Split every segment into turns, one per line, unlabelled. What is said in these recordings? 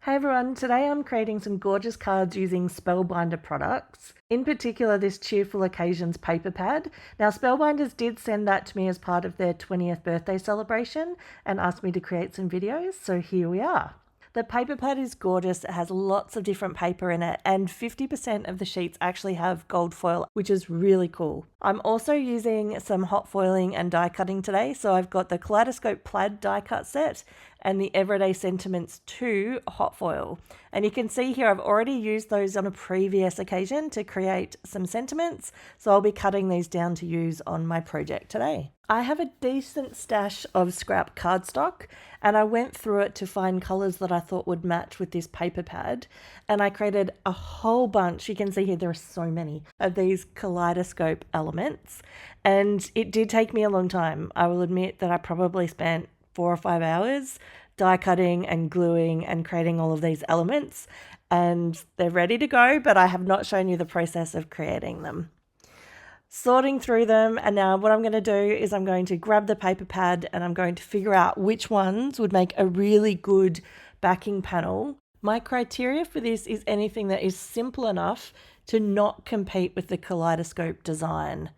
Hey everyone, today I'm creating some gorgeous cards using Spellbinder products. In particular, this Cheerful Occasions paper pad. Now, Spellbinders did send that to me as part of their 20th birthday celebration and asked me to create some videos, so here we are. The paper pad is gorgeous. It has lots of different paper in it, and 50% of the sheets actually have gold foil, which is really cool. I'm also using some hot foiling and die cutting today, so I've got the Kaleidoscope Plaid die cut set and the Everyday Sentiments 2 hot foil. And you can see here I've already used those on a previous occasion to create some sentiments, so I'll be cutting these down to use on my project today. I have a decent stash of scrap cardstock, and I went through it to find colours that I thought would match with this paper pad, and I created a whole bunch. You can see here there are so many of these kaleidoscope elements, and it did take me a long time. I will admit that I probably spent 4 or 5 hours die cutting and gluing and creating all of these elements, and they're ready to go, but I have not shown you the process of creating them. Sorting through them, and now what I'm going to do is I'm going to grab the paper pad and I'm going to figure out which ones would make a really good backing panel. My criteria for this is anything that is simple enough to not compete with the kaleidoscope design.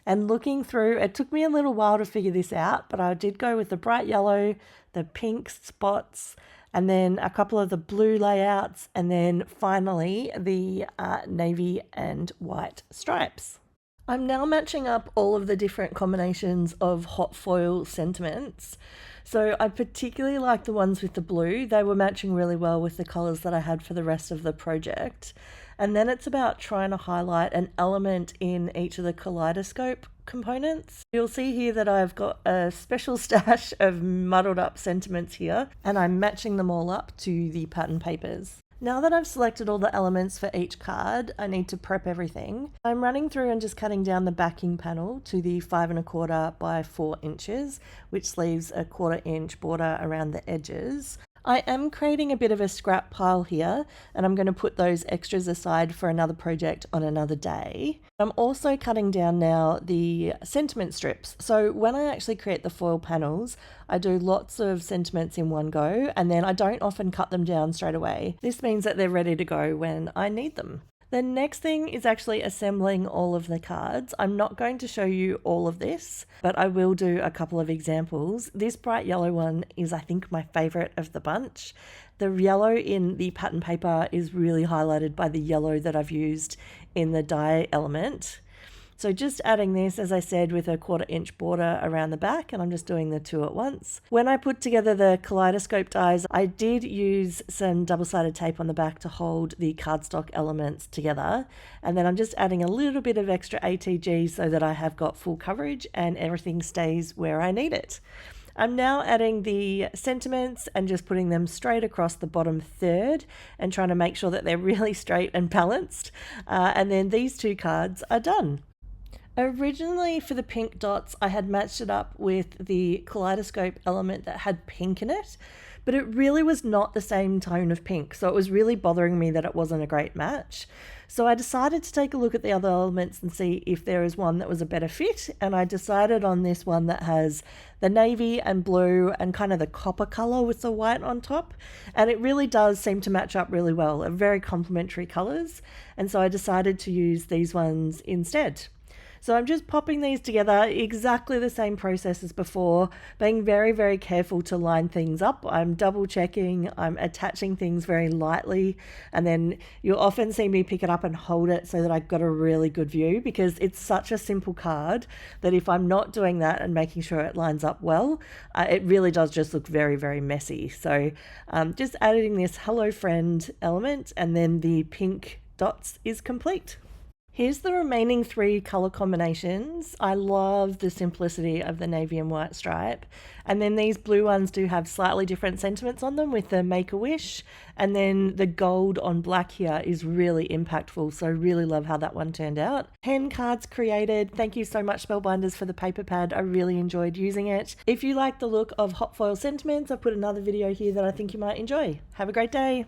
And looking through, it took me a little while to figure this out, but I did go with the bright yellow, the pink spots, and then a couple of the blue layouts, and then finally the navy and white stripes. I'm now matching up all of the different combinations of hot foil sentiments. So I particularly like the ones with the blue. They were matching really well with the colours that I had for the rest of the project. And then it's about trying to highlight an element in each of the kaleidoscope components. You'll see here that I've got a special stash of muddled up sentiments here, and I'm matching them all up to the pattern papers. Now that I've selected all the elements for each card, I need to prep everything. I'm running through and just cutting down the backing panel to the 5 1/4 by 4 inches, which leaves a 1/4 inch border around the edges. I am creating a bit of a scrap pile here, and I'm going to put those extras aside for another project on another day. I'm also cutting down now the sentiment strips. So when I actually create the foil panels, I do lots of sentiments in one go, and then I don't often cut them down straight away. This means that they're ready to go when I need them. The next thing is actually assembling all of the cards. I'm not going to show you all of this, but I will do a couple of examples. This bright yellow one is, I think, my favorite of the bunch. The yellow in the pattern paper is really highlighted by the yellow that I've used in the die element. So just adding this, as I said, with a 1/4 inch border around the back, and I'm just doing the two at once. When I put together the kaleidoscope dies, I did use some double-sided tape on the back to hold the cardstock elements together. And then I'm just adding a little bit of extra ATG so that I have got full coverage and everything stays where I need it. I'm now adding the sentiments and just putting them straight across the bottom third and trying to make sure that they're really straight and balanced. And then these two cards are done. Originally for the pink dots, I had matched it up with the kaleidoscope element that had pink in it, but it really was not the same tone of pink, so it was really bothering me that it wasn't a great match. So I decided to take a look at the other elements and see if there is one that was a better fit, and I decided on this one that has the navy and blue and kind of the copper color with the white on top, and it really does seem to match up really well. They're very complementary colors, and so I decided to use these ones instead. So I'm just popping these together, exactly the same process as before, being very, very careful to line things up. I'm double checking, I'm attaching things very lightly, and then you'll often see me pick it up and hold it so that I've got a really good view, because it's such a simple card that if I'm not doing that and making sure it lines up well, it really does just look very, very messy. So just adding this hello friend element, and then the pink dots is complete. Here's the remaining 3 color combinations. I love the simplicity of the navy and white stripe. And then these blue ones do have slightly different sentiments on them with the Make-A-Wish. And then the gold on black here is really impactful. So I really love how that one turned out. 10 cards created. Thank you so much, Spellbinders, for the paper pad. I really enjoyed using it. If you like the look of hot foil sentiments, I've put another video here that I think you might enjoy. Have a great day.